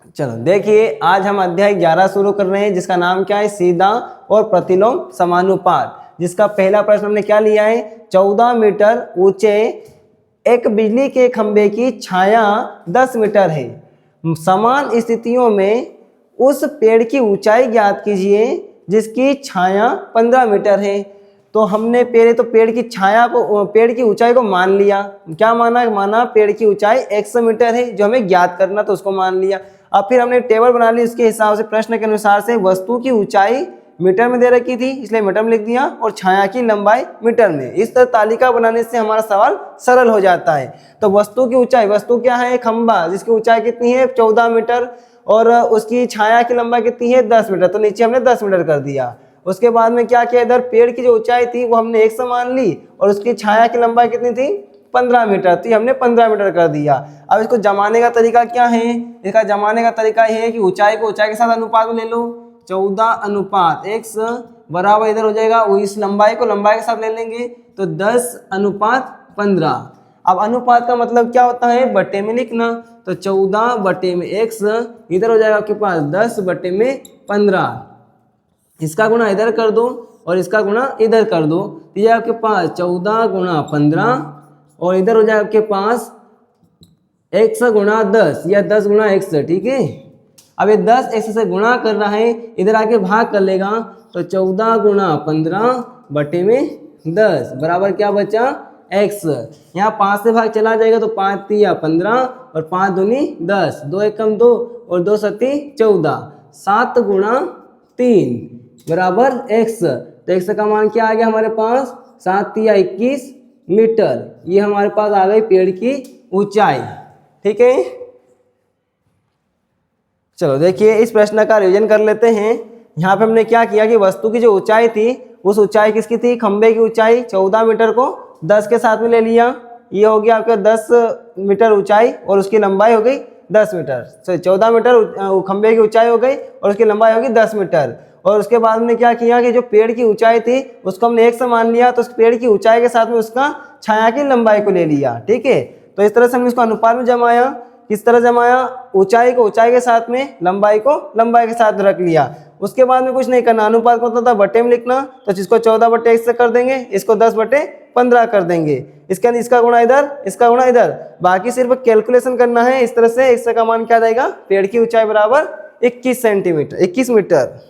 चलो देखिए, आज हम अध्याय 11 शुरू कर रहे हैं, जिसका नाम क्या है, सीधा और प्रतिलोम समानुपात। जिसका पहला प्रश्न हमने क्या लिया है, 14 मीटर ऊंचे एक बिजली के खंभे की छाया 10 मीटर है। समान स्थितियों में उस पेड़ की ऊंचाई ज्ञात कीजिए जिसकी छाया 15 मीटर है। तो हमने पहले तो पेड़ की छाया को, पेड़ की ऊंचाई को मान लिया। क्या माना पेड़ की ऊंचाई 100 मीटर है, जो हमें ज्ञात करना, तो उसको मान लिया। अब फिर हमने टेबल बना ली, उसके हिसाब से प्रश्न के अनुसार से वस्तु की ऊंचाई मीटर में दे रखी थी, इसलिए मीटर में लिख दिया, और छाया की लंबाई मीटर में। इस तरह तालिका बनाने से हमारा सवाल सरल हो जाता है। तो वस्तु की ऊंचाई, वस्तु क्या है, खंभा, जिसकी ऊंचाई कितनी है, 14 मीटर, और उसकी छाया की लंबाई कितनी है, 10 मीटर। तो नीचे हमने 10 मीटर कर दिया। उसके बाद में क्या किया, इधर पेड़ की जो ऊंचाई थी वो हमने 100 मान ली, और उसकी छाया की लंबाई कितनी थी, 15 मीटर, तो ये हमने 15 मीटर कर दिया। अब इसको जमाने का तरीका क्या है, इसका जमाने का तरीका ये है कि ऊंचाई को ऊंचाई के साथ अनुपात में ले लो। 14 अनुपात x बराबर इधर हो जाएगा, वो इस लंबाई को लंबाई के साथ ले लेंगे, तो 10 अनुपात 15। अब अनुपात का मतलब क्या होता है, बटे में लिखना। तो 14 बटे में x इधर हो जाएगा आपके पास 10 बटे में 15। इसका गुणा इधर कर दो और इसका गुणा इधर कर दो, तो ये आपके पास 14 गुणा 15, और इधर हो जाएगा आपके पास x गुणा 10 या 10 गुणा x। ठीक है, अब ये 10 x से गुणा कर रहा है, इधर आके भाग कर लेगा, तो 14 गुणा 15 बटे में 10 बराबर क्या बचा, x। यहाँ 5 से भाग चला जाएगा, तो 5 तिया 15 और 5 दूनी 10, 2 एकम 2 और 2 सती 14, 7 गुणा 3 बराबर x। तो x का मान क्या आ गया हमारे पास, 7 तिया 21 मीटर। ये हमारे पास आ गई पेड़ की ऊंचाई। ठीक है, चलो देखिए इस प्रश्न का रिवीजन कर लेते हैं। यहाँ पे हमने क्या किया कि वस्तु की जो ऊंचाई थी, उस ऊंचाई किसकी थी, खंबे की ऊंचाई 14 मीटर को 10 के साथ में ले लिया। ये हो गया आपका 10 मीटर ऊंचाई, और उसकी लंबाई हो गई 10 मीटर। सो 14 मीटर खंबे की ऊंचाई हो गई, और उसकी लंबाई होगी 10 मीटर। और उसके बाद में क्या किया कि जो पेड़ की ऊंचाई थी उसको हमने 100 मान लिया, तो उस पेड़ की ऊंचाई के साथ में उसका छाया की लंबाई को ले लिया। ठीक है, तो इस तरह से हमने इसको अनुपात में जमाया। किस तरह जमाया, ऊंचाई को ऊंचाई के साथ में, लंबाई को लंबाई के साथ रख लिया। उसके बाद में कुछ नहीं करना, अनुपात को मतलब था बटे में लिखना, तो जिसको 14 बटे 1 से कर देंगे, इसको 10 बटे 15 कर देंगे। इसका गुणा इधर, इसका गुणा इधर, बाकी सिर्फ कैलकुलेशन करना है। इस तरह से x का मान क्या रहेगा, पेड़ की ऊंचाई बराबर 21 सेंटीमीटर, 21 मीटर।